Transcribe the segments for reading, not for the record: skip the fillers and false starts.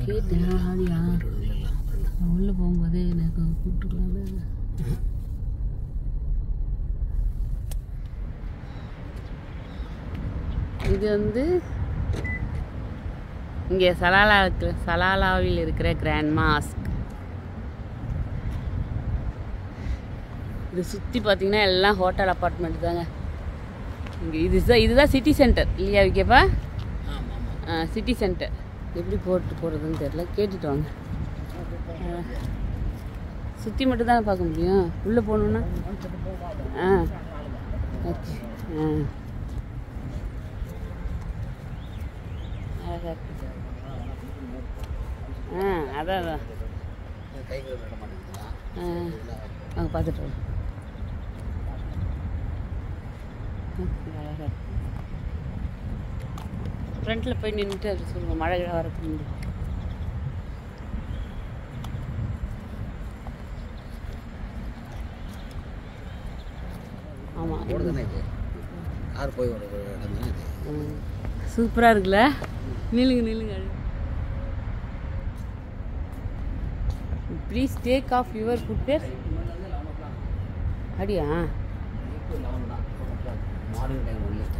கேட்டேன் ஆடியா உள்ளே போகும்போதே எனக்கு கூப்பிட்டுக்கலாம்ல. இது வந்து இங்கே சலாலாவில் இருக்கிற கிராண்ட் மாஸ்க். இது சுற்றி பார்த்தீங்கன்னா எல்லாம் ஹோட்டல் அப்பார்ட்மெண்ட் தாங்க. இங்கே இதுதான் சிட்டி சென்டர் இல்லையா விக்கேப்பா? City centre. எப்படி போகிறதுன்னு தெரியல, கேட்டுட்டு வாங்க. சுற்றி மட்டும் தானே பார்க்க முடியும், உள்ளே போகணுன்னா. ஓகே. அதான் நாங்கள் பார்த்துட்டு வரோம். ஃப்ரண்ட்டில் போய் நின்றுட்டு அப்படி சொல்லுவோம், மழை வரக்கு முடியும். ஆமாம், சூப்பராக இருக்குல்ல. நில்லுங்க. Please take off your footwear. அப்படியா?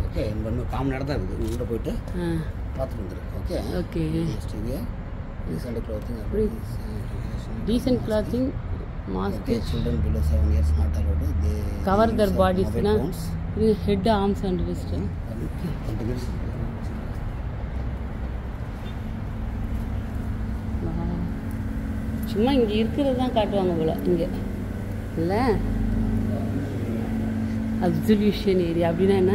ஓகே, இங்கே காமன் நேரம் தான் இருக்குது. உள்ளே போயிட்டு பார்த்துட்டு வந்துருக்கு. Okay okay. Decent clothing mask. Children below 7 years not allowed. They cover their bodies. Head, arms and wrist. சும்மா இங்கே இருக்கிறது தான் காட்டுவாங்க போல இங்கே இல்லை. அப்சல்யூஷன் ஏரியா அப்படின்னா என்ன?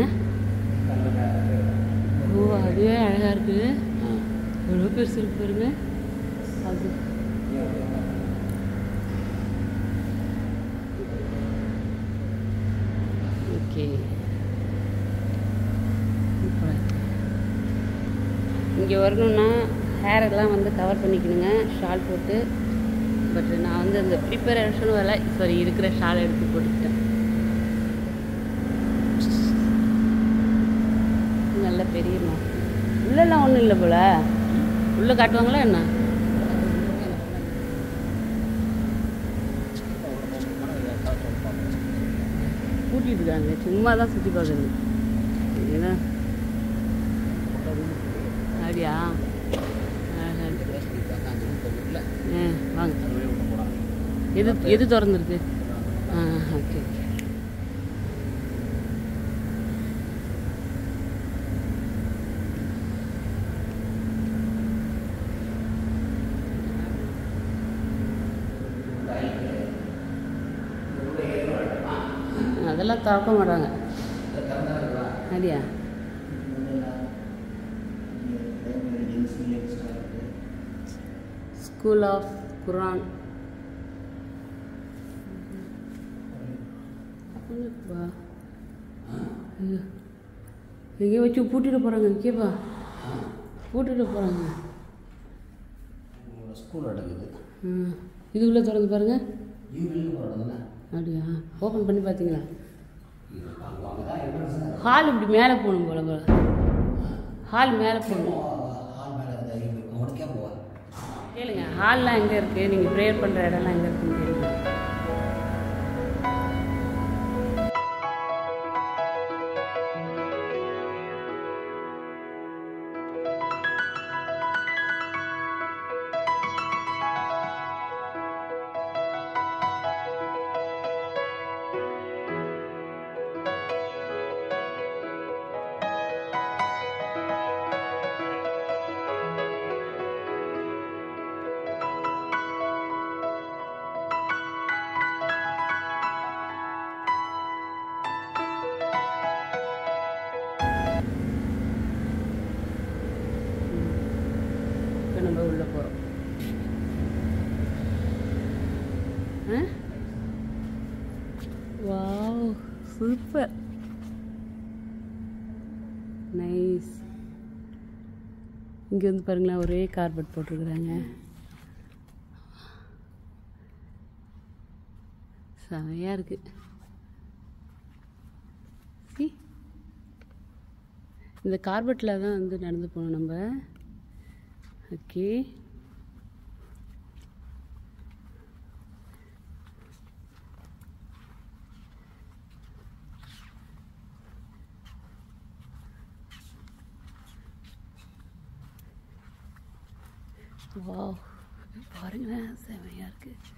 ஓ, அதுவே அழகாக இருக்குது. எவ்வளோ பெருசு இருக்கு பாருங்க. அது ஓகே. இங்கே வரணுன்னா ஹேரெல்லாம் வந்து கவர் பண்ணிக்கணுங்க, ஷால் போட்டு. பட் நான் வந்து அந்த ப்ரிப்பரேஷனும் வேலை சாரி இருக்கிற ஷாலை எடுத்து போட்டுக்கிட்டேன். நல்ல பெரிய உள்ளெல்லாம் ஒன்றும் இல்லை போல. உள்ளே காட்டுவாங்களா என்ன? கூட்டிகிட்டு இருக்காங்க, சும்மா தான் சுற்றி பார்க்குறது. ஏன்னா அப்படியா? வாங்க. எது திறந்துருக்கு? ஓகே. அதெல்லாம் திறக்க மாட்டாங்க. அப்படியா? School of Quran. எங்கேயோ வச்சு பூட்டிட்டு போகிறாங்க. கேப்பா, பூட்டிட்டு போகிறாங்க. ஸ்கூல் நடக்குது. இதுக்குள்ளே திறந்து பாருங்க. அப்படியா? ஓப்பன் பண்ணி பார்த்தீங்களா? ஹால் இப்படி மேலே போகணும் போல. ஹால் மேலே போகணும். கேளுங்க, ஹால்லாம் எங்கே இருக்குது? நீங்கள் ப்ரேயர் பண்ணுற இடம்லாம் எங்கே இருக்குன்னு கேளுங்க. நம்ம உள்ளே போகிறோம். Wow, super, nice. இங்கே வந்து பாருங்களேன், ஒரே கார்பெட் போட்டிருக்குறாங்க. செமையாக இருக்குது. இந்த கார்பெட்டில் தான் வந்து நடந்து போகணும் நம்ம. ஓகே, வாவ், பாருங்களேன், செமையாக இருக்குது.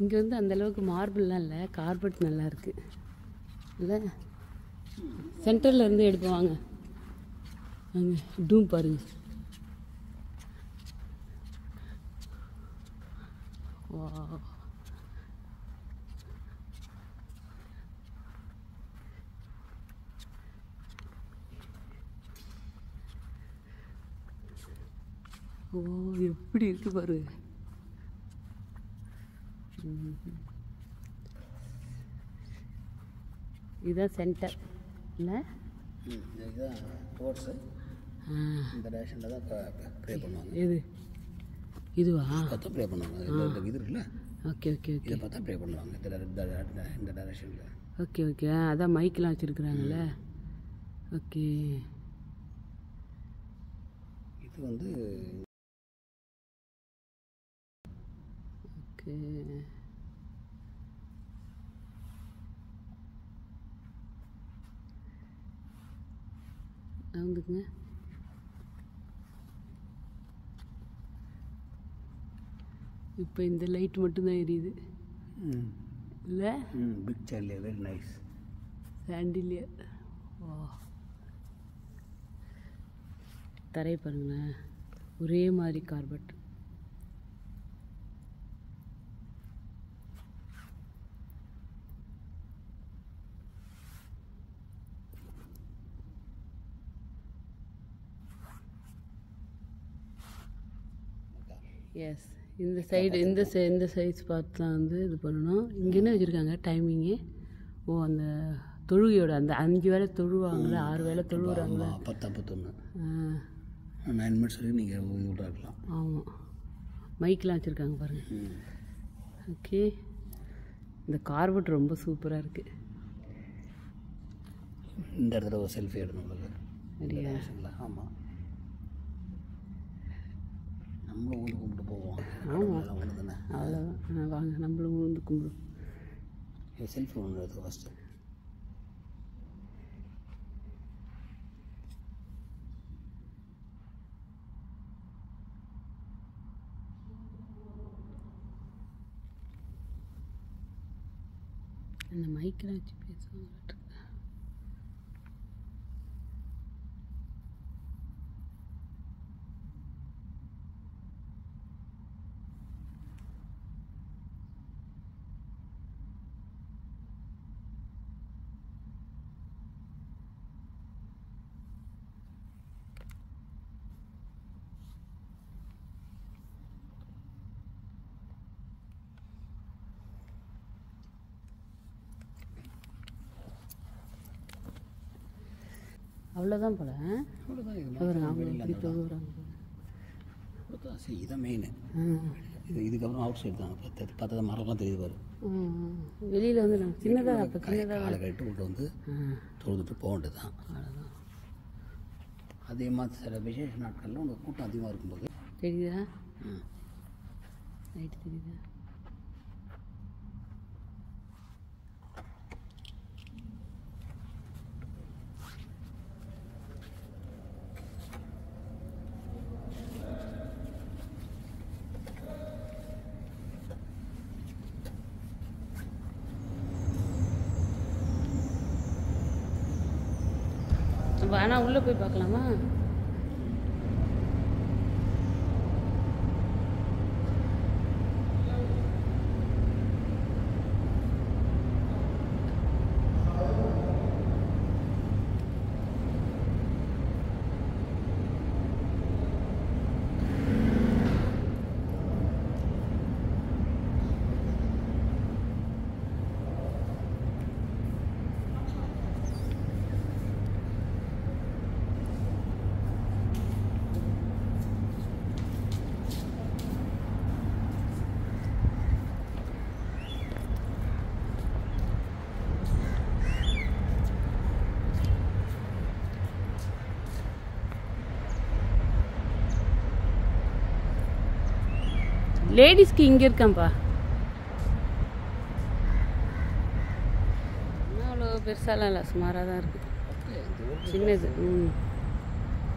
இங்கே வந்து அந்தளவுக்கு மார்பிள்லாம் இல்லை, கார்பெட் நல்லா இருக்குது இல்லை. சென்டரில் இருந்து எடுப்போம் அங்கே டூம் பாருங்க. வாவ், ஓ எப்படி இருக்கு பாருங்க. இதுதான் சென்டர் இல்லை. இதுதான் ஸ்போர்ட்ஸு. இந்த டேரக்ஷனில் தான் ப்ரே பண்ணுவாங்க. எது இதுவா? பார்த்தா ப்ரே பண்ணுவாங்க. இது இருக்குல்ல. Okay okay okay. இதை பார்த்தா ப்ரே பண்ணுவாங்க இந்த டேரக்ஷனில். Okay okay. அதான் மைக்கெலாம் வச்சுருக்குறாங்கல்ல. ஓகே. இது வந்து ஓகே. வந்துக்குங்க. இப்போ இந்த லைட் மட்டும்தான் எரியுது இல்லை. Big chandelier, very nice. Chandelier. வா, தரையை பாருங்களேன், ஒரே மாதிரி கார்பெட். எஸ், இந்த சைடு இந்த சைஸ் பார்த்துலாம் வந்து இது பண்ணணும். இங்கே என்ன வச்சுருக்காங்க டைமிங்கு? ஓ, அந்த தொழுகையோட அந்த 5 வேளை தொழுவாங்களே, 6 வேளை தொழுவுறாங்களே. 10-51 9 மினிட்ஸ் வரைக்கும் நீங்கள் இது இருக்கலாம். ஆமாம், மைக்கெலாம் வச்சுருக்காங்க பாருங்கள். ஓகே. இந்த கார்பெட் ரொம்ப சூப்பராக இருக்குது. இந்த இடத்துல ஒரு செல்ஃபி எடுக்கணும். சரியா? ஆமாம், நம்மளும் ஊந்து கும்பிட்டு போவோம். ஆமாம், ஒன்று தானே. அவ்வளோதான். வாங்க, நம்மளும் ஊந்து கும்பிடுவோம். செல்ஃபி ஒன்று எடுத்து ஃபஸ்ட்டு. அந்த மைக்கெலாம் வச்சு பேசுவாங்க. அவ்வளோதான் போல. அவ்வளோதான். சரி, இதான் மெயின். இதுக்கப்புறம் அவுட் சைடு தான் பார்த்தா மரம்லாம் தெரியுது பாரு. வெளியில் வந்து நாங்கள் சின்னதாக அப்போ சின்னதாக காலை கட்டு விட்டு வந்து தொழுதுட்டு போக வேண்டியது தான். அவ்வளோதான். அதிகமாக சில விசேஷ நாட்களில் உங்களுக்கு கூட்டம் அதிகமாக இருக்கும்போது தெரியுதா? ரைட்டு தெரியுதா? ஆனால் உள்ளே போய் பார்க்கலாமா? லேடிஸ்க்கு இங்கே இருக்கான்ப்பா. அவ்வளோ பெருசாலாம் இல்லை, சுமாராக தான் இருக்குது, சின்னது.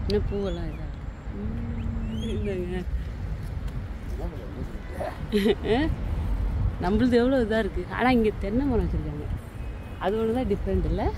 இன்னும் பூவெல்லாம் இதா நம்மளது எவ்வளோ இதாக இருக்குது. ஆனால் இங்கே தென்னை மரம் வச்சுருக்காங்க, அது ஒன்று தான் டிஃப்ரெண்ட் இல்லை.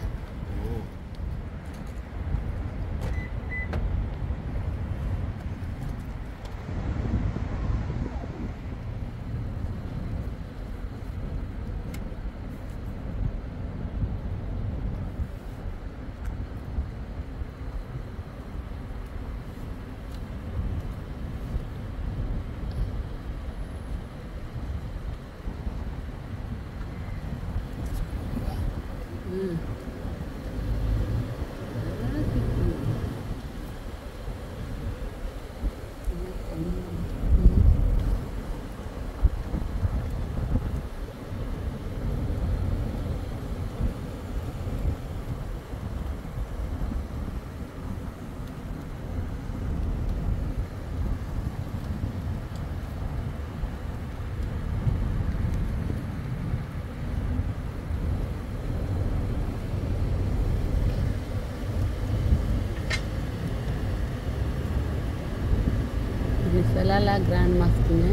Salalah Grand Mosque-nya.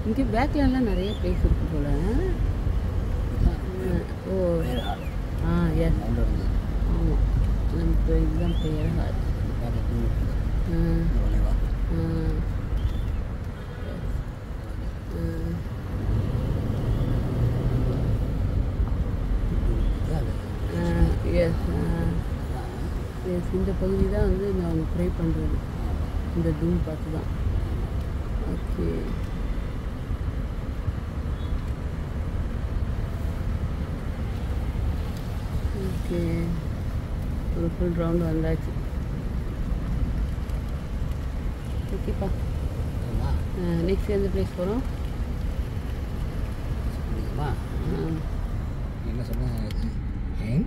இங்கே பேக்லலாம் நிறைய பிளேஸ் இருக்கு போல. ஓ எஸ் ஆமாம், நமக்கு இதுதான் ப்ரேயர் ஹால். எஸ் இந்த பகுதி தான் வந்து அவங்க ப்ரே பண்ணுறது, இந்த டூம் பார்த்து தான். ஓகே, ஓகே, ஒரு ஃபுல் ரவுண்டு வந்தாச்சு. ஓகேப்பா, நெக்ஸ்ட் எந்த பிளேஸ் போகிறோம்? என்ன சொன்னேன்?